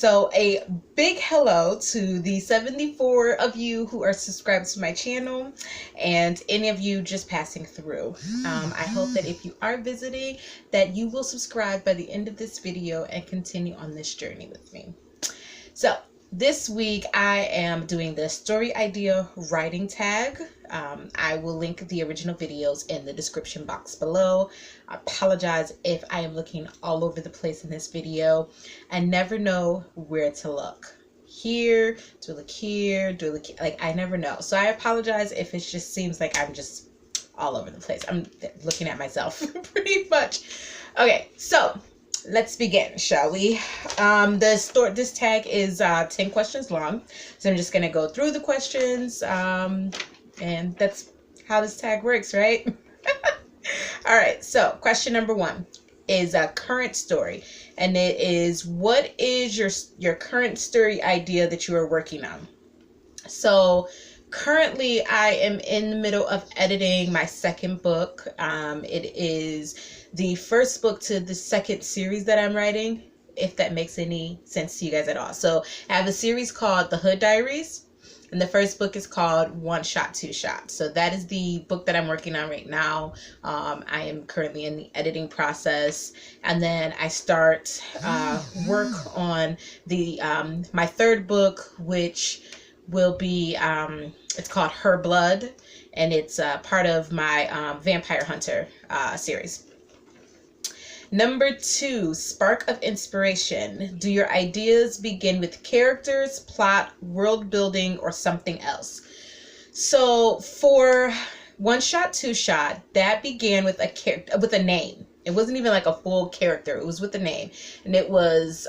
So a big hello to the 74 of you who are subscribed to my channel and any of you just passing through. I hope that if you are visiting that you will subscribe by the end of this video and continue on this journey with me. So this week I am doing the story idea writing tag. I will link the original videos in the description box below. I apologize if I am looking all over the place in this video. I never know where to look. Here, do I look here, do I look here? Like, I never know. So I apologize if it just seems like I'm just all over the place. I'm looking at myself pretty much. Okay, so let's begin, shall we? This tag is 10 questions long, so I'm just gonna go through the questions, and that's how this tag works, right? All right, so question number 1 is a current story, and it is, what is your current story idea that you are working on? So currently I am in the middle of editing my second book. It is the first book to the second series that I'm writing, if that makes any sense to you guys at all. So I have a series called The Hood Diaries, and the first book is called One Shot, Two Shots. So that is the book that I'm working on right now. I am currently in the editing process, and then I start work on the my third book, which will be it's called Her Blood, and it's part of my Vampire Hunter series. Number 2, spark of inspiration. Do your ideas begin with characters, plot, world building, or something else? So for One Shot, Two Shot, that began with with a name. It wasn't even like a full character. It was with a name, and it was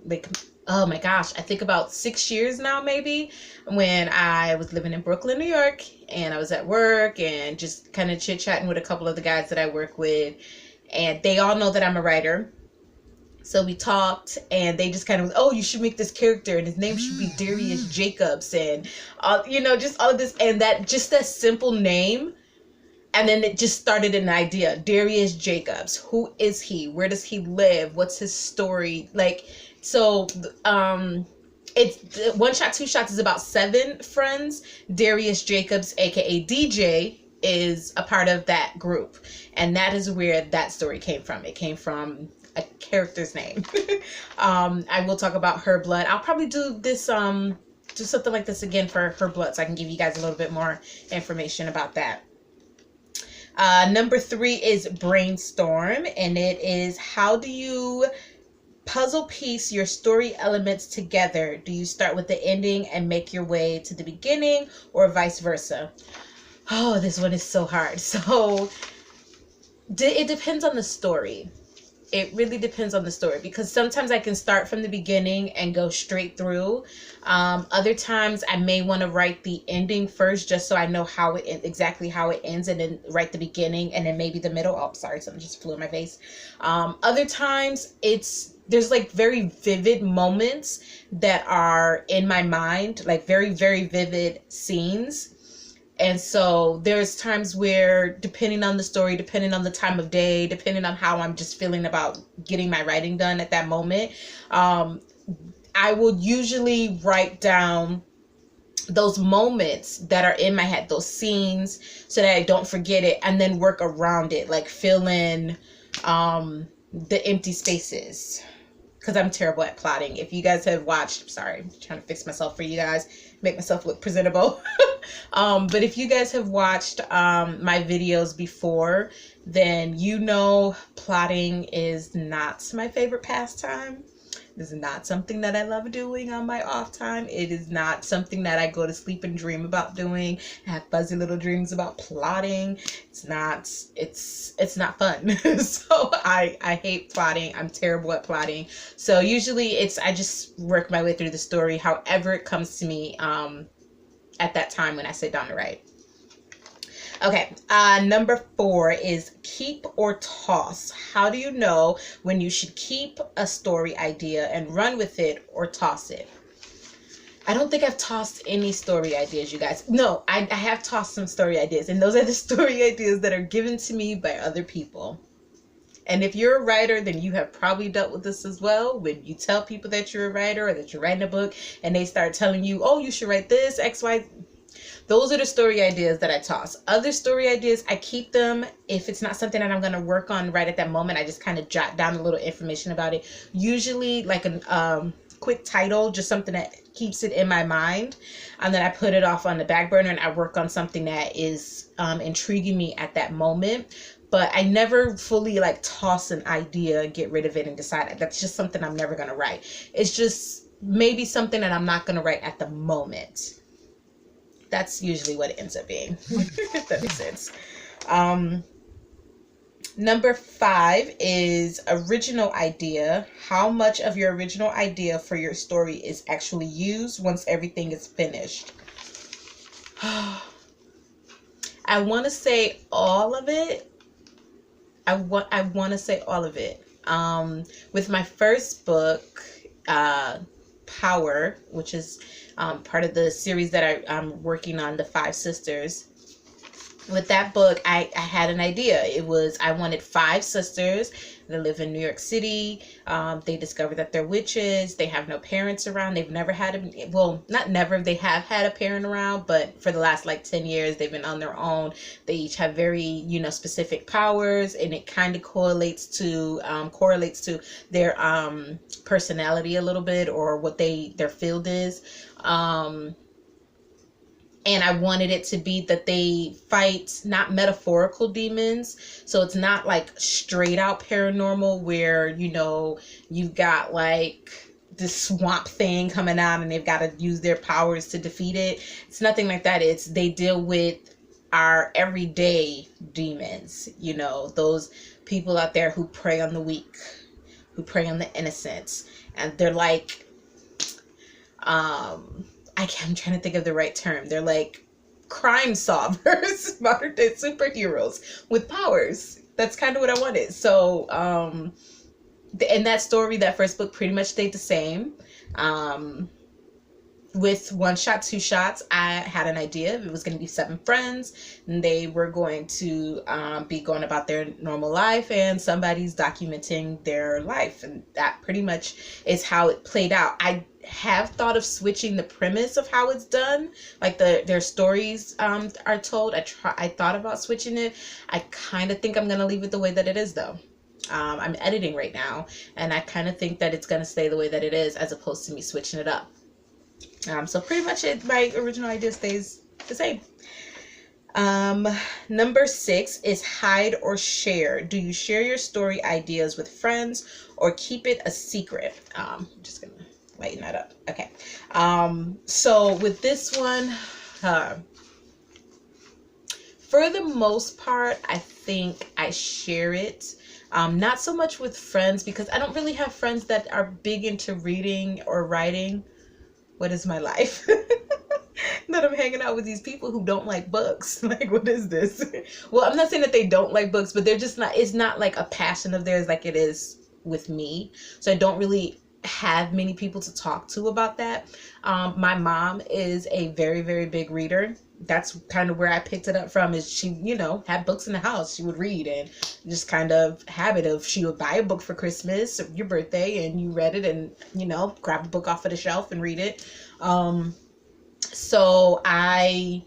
like, oh my gosh, I think about 6 years now, maybe, when I was living in Brooklyn, New York, and I was at work and just kind of chit-chatting with a couple of the guys that I work with, and they all know that I'm a writer. So we talked, and they just kind of, oh, you should make this character, and his name should be Darius Jacobs, and just all of this, and that simple name. And then it just started an idea. Darius Jacobs. Who is he? Where does he live? What's his story? Like, so it's One Shot, Two Shots is about 7 friends. Darius Jacobs, aka DJ, is a part of that group, and that is where that story came from. It came from a character's name. I will talk about Her Blood. I'll probably do this do something like this again for Her Blood, so I can give you guys a little bit more information about that. Number 3 is Brainstorm, and it is, how do you puzzle piece your story elements together? Do you start with the ending and make your way to the beginning, or vice versa? Oh, this one is so hard. So it depends on the story. It really depends on the story, because sometimes I can start from the beginning and go straight through. Other times I may want to write the ending first, just so I know exactly how it ends, and then write the beginning and then maybe the middle. Oh, sorry, something just flew in my face. Other times there's like very vivid moments that are in my mind, like very, very vivid scenes. And so there's times where, depending on the story, depending on the time of day, depending on how I'm just feeling about getting my writing done at that moment, I will usually write down those moments that are in my head, those scenes, so that I don't forget it, and then work around it, like fill in the empty spaces, because I'm terrible at plotting. If you guys have watched, sorry, I'm trying to fix myself for you guys, make myself look presentable. But if you guys have watched my videos before, then you know plotting is not my favorite pastime. This is not something that I love doing on my off time. It is not something that I go to sleep and dream about doing. I have fuzzy little dreams about plotting. It's not fun. So I hate plotting. I'm terrible at plotting. So usually I just work my way through the story however it comes to me at that time when I sit down to write. Okay, number 4 is keep or toss. How do you know when you should keep a story idea and run with it, or toss it? I don't think I've tossed any story ideas, you guys. No, I have tossed some story ideas, and those are the story ideas that are given to me by other people. And if you're a writer, then you have probably dealt with this as well. When you tell people that you're a writer or that you're writing a book and they start telling you, oh, you should write this, X, Y. Those are the story ideas that I toss. Other story ideas, I keep them. If it's not something that I'm going to work on right at that moment, I just kind of jot down a little information about it. Usually like a quick title, just something that keeps it in my mind. And then I put it off on the back burner and I work on something that is intriguing me at that moment. But I never fully like toss an idea, get rid of it, and decide that's just something I'm never going to write. It's just maybe something that I'm not going to write at the moment. That's usually what it ends up being. If that makes sense. Number 5 is original idea. How much of your original idea for your story is actually used once everything is finished? I want to say all of it. I want to say all of it. With my first book, Power, which is part of the series that I'm working on, The 5 Sisters. With that book, I had an idea. It was, I wanted 5 sisters that live in New York City. They discover that they're witches. They have no parents around. They've never had not never, they have had a parent around, but for the last like 10 years, they've been on their own. They each have very, specific powers, and it kind of correlates to their personality a little bit, or what their field is. And I wanted it to be that they fight not metaphorical demons. So it's not like straight out paranormal where, you've got like this swamp thing coming out and they've got to use their powers to defeat it. It's nothing like that. They deal with our everyday demons, those people out there who prey on the weak, who prey on the innocents. And they're like, I'm trying to think of the right term. They're like crime solvers, modern day superheroes with powers. That's kind of what I wanted. So, in that story, that first book pretty much stayed the same. With One Shot, Two Shots, I had an idea. It was going to be 7 friends, and they were going to be going about their normal life, and somebody's documenting their life, and that pretty much is how it played out. I have thought of switching the premise of how it's done, like their stories are told. I thought about switching it. I kind of think I'm going to leave it the way that it is, though. I'm editing right now, and I kind of think that it's going to stay the way that it is, as opposed to me switching it up. So pretty much my original idea stays the same. Number 6 is hide or share. Do you share your story ideas with friends or keep it a secret? I'm just gonna lighten that up. Okay. So with this one, for the most part, I think I share it. Not so much with friends, because I don't really have friends that are big into reading or writing. What is my life? That I'm hanging out with these people who don't like books. Like, what is this? Well, I'm not saying that they don't like books, but they're just not, it's not like a passion of theirs like it is with me. So I don't really have many people to talk to about that. My mom is a very, very big reader. That's kind of where I picked it up from, is she, had books in the house. She would read, and just kind of habit of, she would buy a book for Christmas or your birthday, and you read it, and, grab the book off of the shelf and read it. So I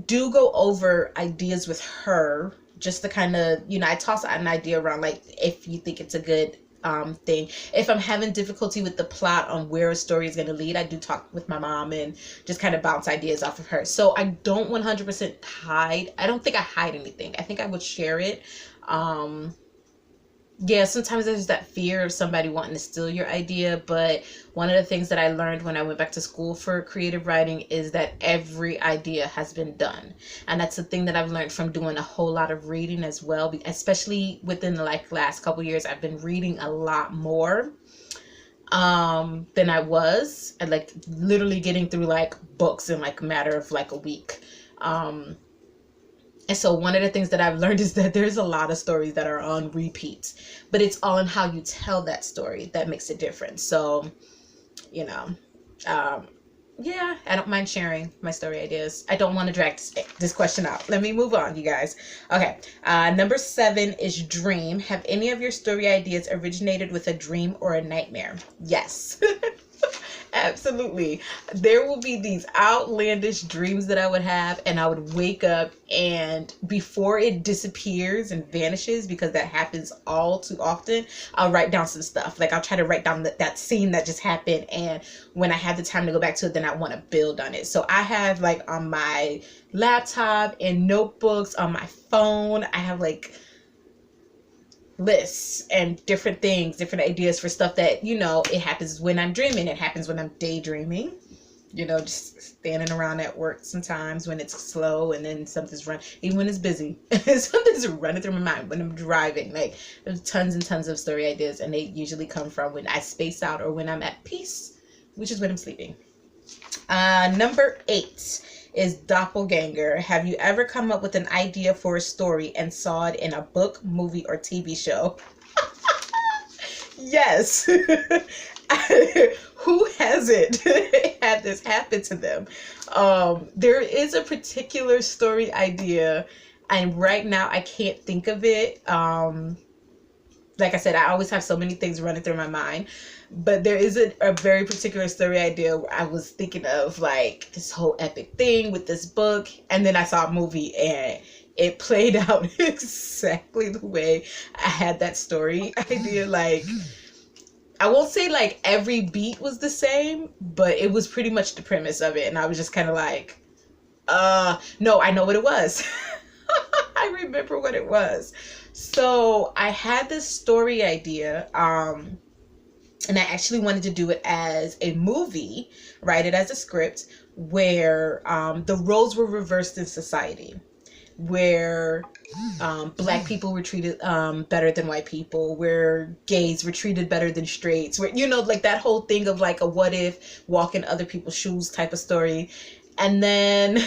do go over ideas with her, just to kind of, I toss out an idea around, like, if you think it's a good thing. If I'm having difficulty with the plot on where a story is going to lead, I do talk with my mom and just kind of bounce ideas off of her. So I don't 100% hide. I don't think I hide anything. I think I would share it. Yeah, sometimes there's that fear of somebody wanting to steal your idea, but one of the things that I learned when I went back to school for creative writing is that every idea has been done. And that's the thing that I've learned from doing a whole lot of reading as well, especially within the last couple years. I've been reading a lot more than I was, and like literally getting through like books in like a matter of like a week. And so one of the things that I've learned is that there's a lot of stories that are on repeats, but it's all in how you tell that story that makes it different. So, Yeah, I don't mind sharing my story ideas. I don't want to drag this question out. Let me move on, you guys. Okay, number 7 is dream. Have any of your story ideas originated with a dream or a nightmare? Yes. Absolutely. There will be these outlandish dreams that I would have, and I would wake up, and before it disappears and vanishes, because that happens all too often, I'll write down some stuff. Like, I'll try to write down that scene that just happened, and when I have the time to go back to it, then I want to build on it. So I have, like, on my laptop and notebooks, on my phone, I have, like, lists and different things, different ideas for stuff that, it happens when I'm dreaming. It happens when I'm daydreaming, just standing around at work sometimes when it's slow and then something's running, even when it's busy, something's running through my mind when I'm driving. Like, there's tons and tons of story ideas, and they usually come from when I space out or when I'm at peace, which is when I'm sleeping. Number 8 is doppelganger. Have you ever come up with an idea for a story and saw it in a book, movie, or TV show? Yes. Who hasn't had this happen to them? There is a particular story idea, and right now I can't think of it. Like I said, I always have so many things running through my mind. But there is a very particular story idea where I was thinking of, like, this whole epic thing with this book. And then I saw a movie, and it played out exactly the way I had that story idea. Like, I won't say, like, every beat was the same, but it was pretty much the premise of it. And I was just kind of like, no, I know what it was. I remember what it was. So I had this story idea, and I actually wanted to do it as a movie, write it as a script, where the roles were reversed in society, where black people were treated better than white people, where gays were treated better than straights, where, like that whole thing of like a what if, walk in other people's shoes type of story. And then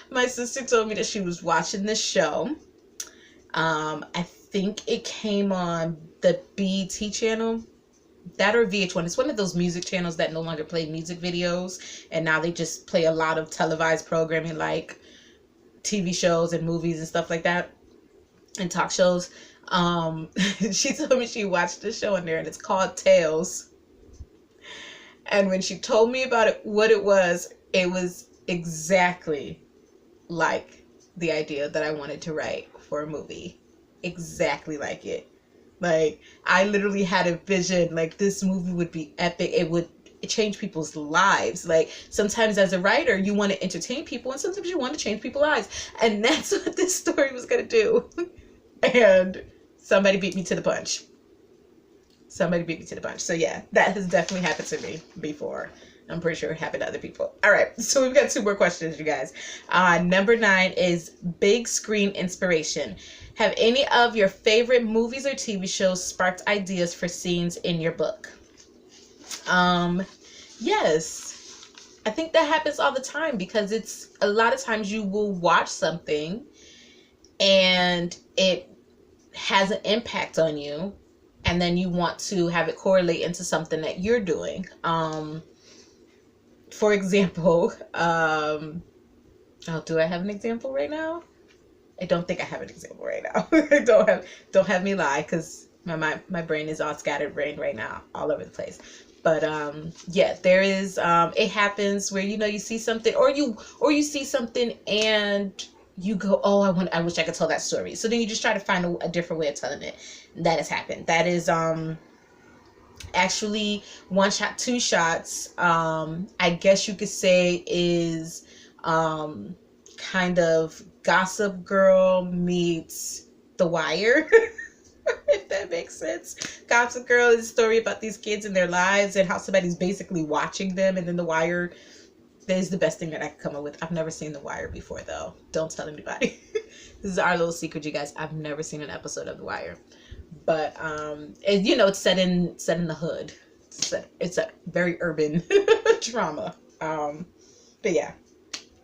my sister told me that she was watching this show. I think it came on the BET channel. That or VH1. It's one of those music channels that no longer play music videos, and now they just play a lot of televised programming, like TV shows and movies and stuff like that, and talk shows. She told me she watched the show in there, and it's called Tales. And when she told me about it, what it was exactly like the idea that I wanted to write for a movie. Exactly like it. Like, I literally had a vision, like, this movie would be epic. It would change people's lives. Like, sometimes as a writer, you want to entertain people, and sometimes you want to change people's lives. And that's what this story was going to do. And somebody beat me to the punch. So yeah, that has definitely happened to me before. I'm pretty sure it happened to other people. All right, so we've got 2 more questions, you guys. Number 9 is big screen inspiration. Have any of your favorite movies or TV shows sparked ideas for scenes in your book? Yes. I think that happens all the time, because it's a lot of times you will watch something and it has an impact on you, and then you want to have it correlate into something that you're doing. For example, do I have an example right now? I don't think I have an example right now. Don't have me lie, because my brain is all scattered brain right now, all over the place. But yeah, there is it happens where you see something, or you see something and you go, oh, I wish I could tell that story. So then you just try to find a different way of telling it. That has happened. That is actually one shot, 2 shots. I guess you could say is kind of Gossip Girl meets The Wire. If that makes sense. Gossip Girl is a story about these kids and their lives and how somebody's basically watching them, and then The Wire is the best thing that I could come up with. I've never seen The Wire before, though. Don't tell anybody. This is our little secret, you guys. I've never seen an episode of The Wire. But and, it's set in the hood. It's a very urban drama. But yeah,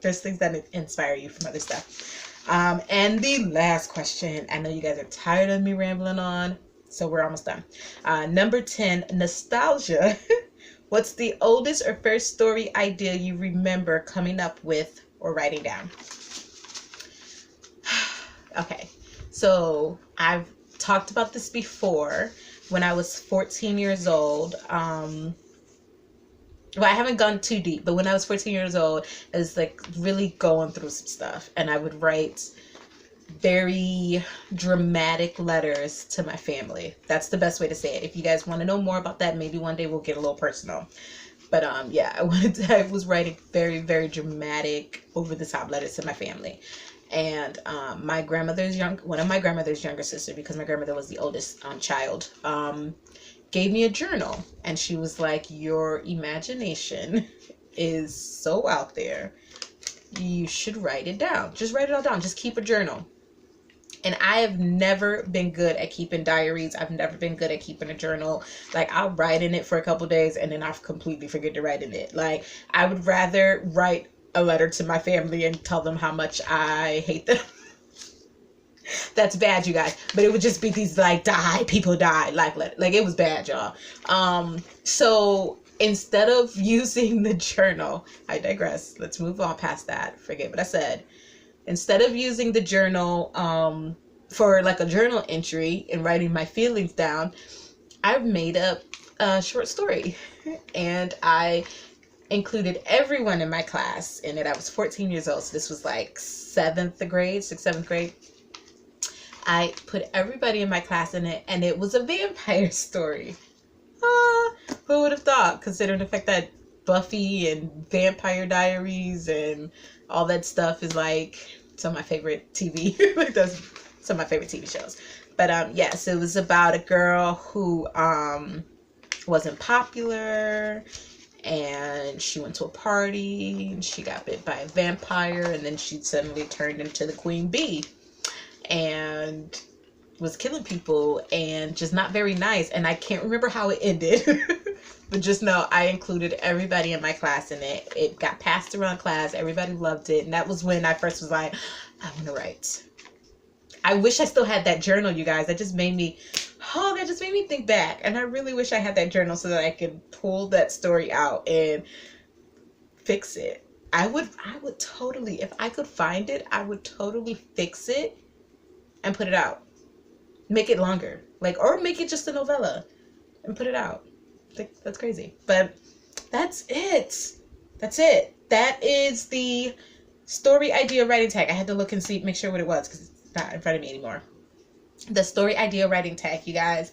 there's things that inspire you from other stuff. And the last question. I know you guys are tired of me rambling on, so we're almost done. Number 10, nostalgia. What's the oldest or first story idea you remember coming up with or writing down? Okay, so I've talked about this before. When I was 14 years old, well, I haven't gone too deep, but when I was 14 years old, I was like really going through some stuff, and I would write very dramatic letters to my family. That's the best way to say it. If you guys want to know more about that, maybe one day we'll get a little personal. But yeah, I was writing very, very dramatic, over the top letters to my family. And my grandmother's one of my grandmother's younger sister, because my grandmother was the oldest child, gave me a journal, and she was like, your imagination is so out there. You should write it down. Just write it all down. Just keep a journal. And I have never been good at keeping diaries. I've never been good at keeping a journal. Like, I'll write in it for a couple days and then I'll completely forget to write in it. Like, I would rather write a letter to my family and tell them how much I hate them. That's bad, you guys. But it would just be these like, people die, like it was bad, y'all. So instead of using the journal, I digress. Let's move on past that. Forget what I said. Instead of using the journal for like a journal entry and writing my feelings down, I've made up a short story. And I included everyone in my class in it. I was 14 years old, so this was like 6th, 7th grade. I put everybody in my class in it, and it was a vampire story. Who would have thought, considering the fact that Buffy and Vampire Diaries and all that stuff is like some of my favorite TV. Like, that's some of my favorite TV shows. But yes, it was about a girl who wasn't popular, and she went to a party and she got bit by a vampire, and then she suddenly turned into the queen bee and was killing people and just not very nice. And I can't remember how it ended. But just know I included everybody in my class in it. It got passed around class. Everybody loved it. And that was when I first was like, I want to write. I wish I still had that journal, you guys. That just made me think back. And I really wish I had that journal so that I could pull that story out and fix it. I would totally, if I could find it, I would totally fix it and put it out. Make it longer. Or make it just a novella and put it out. That's crazy. But that's it. That is the story idea writing tag. I had to look and make sure what it was, because it's not in front of me anymore. The story idea writing tag, you guys.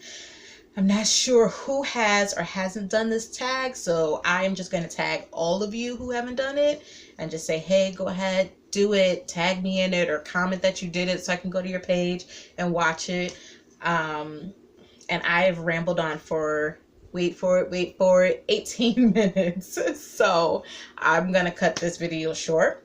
I'm not sure who has or hasn't done this tag, so I am just going to tag all of you who haven't done it and just say, hey, go ahead, do it, tag me in it, or comment that you did it so I can go to your page and watch it. And I have rambled on for, wait for it, 18 minutes. So I'm going to cut this video short.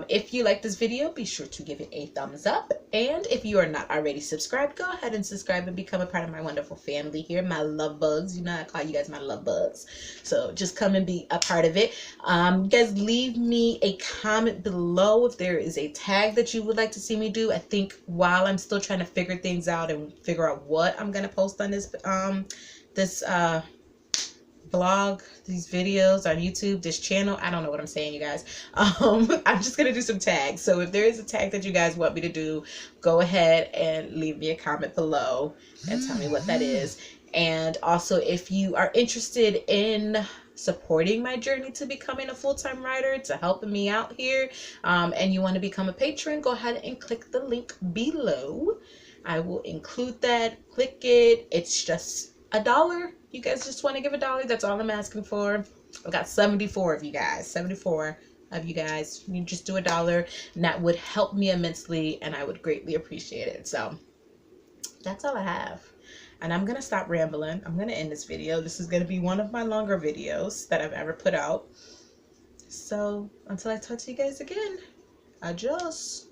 If you like this video, be sure to give it a thumbs up. And if you are not already subscribed, go ahead and subscribe and become a part of my wonderful family here, my love bugs. You know, I call you guys my love bugs. So just come and be a part of it. You guys, leave me a comment below if there is a tag that you would like to see me do. I think while I'm still trying to figure things out and figure out what I'm going to post on this, vlog, these videos on YouTube, this channel, I don't know what I'm saying, you guys. I'm just gonna do some tags. So if there is a tag that you guys want me to do, go ahead and leave me a comment below and tell me what that is. And also, if you are interested in supporting my journey to becoming a full-time writer, to helping me out here, and you want to become a patron, go ahead and click the link below. I will include that. Click it. It's just $1. You guys just want to give $1. That's all I'm asking for. I've got 74 of you guys. 74 of you guys. You just do $1, and that would help me immensely, and I would greatly appreciate it. So that's all I have. And I'm going to stop rambling. I'm going to end this video. This is going to be one of my longer videos that I've ever put out. So until I talk to you guys again, adios.